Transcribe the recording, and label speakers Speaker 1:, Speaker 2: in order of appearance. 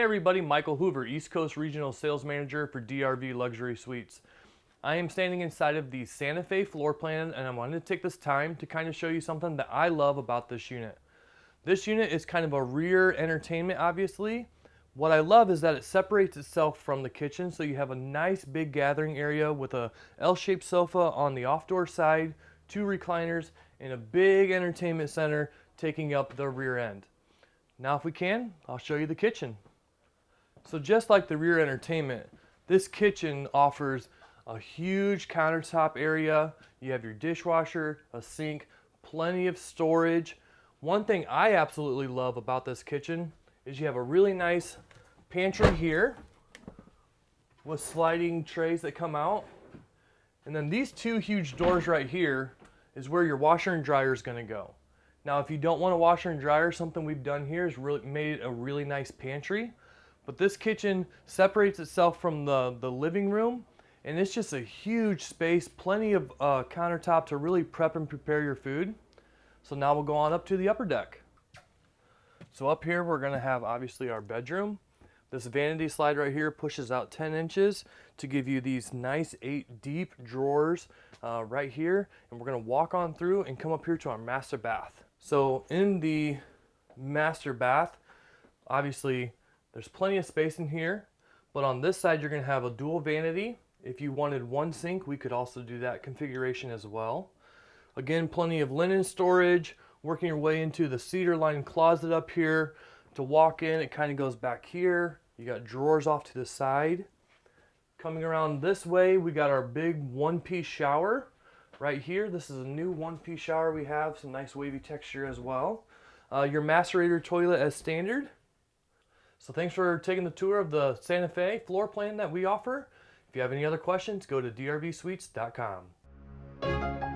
Speaker 1: Hey everybody, Michael Hoover, East Coast Regional Sales Manager for DRV Luxury Suites. I am standing inside of the Santa Fe floor plan, and I wanted to take this time to kind of show you something that I love about this unit. This unit is kind of a rear entertainment, obviously. What I love is that it separates itself from the kitchen, so you have a nice big gathering area with a L-shaped sofa on the off-door side, 2 recliners, and a big entertainment center taking up the rear end. Now if we can, I'll show you the kitchen. So just like the rear entertainment, this kitchen offers a huge countertop area. You have your dishwasher, a sink, plenty of storage. One thing I absolutely love about this kitchen is you have a really nice pantry here with sliding trays that come out. And then these 2 huge doors right here is where your washer and dryer is going to go. Now if you don't want a washer and dryer, something we've done here is really made a really nice pantry. But this kitchen separates itself from the living room, and it's just a huge space, plenty of countertop to really prep and prepare your food. So now we'll go on up to the upper deck. So up here we're going to have obviously our bedroom. This vanity slide right here pushes out 10 inches to give you these nice 8 deep drawers right here. And we're going to walk on through and come up here to our master bath. So in the master bath, obviously there's plenty of space in here, but on this side you're going to have a dual vanity. If you wanted 1 sink, we could also do that configuration as well. Again, plenty of linen storage. Working your way into the cedar lined closet up here. To walk in, it kind of goes back here. You got drawers off to the side. Coming around this way, we got our big 1-piece shower right here. This is a new 1-piece shower we have, some nice wavy texture as well. Your macerator toilet as standard. So thanks for taking the tour of the Santa Fe floor plan that we offer. If you have any other questions, go to drvsuites.com.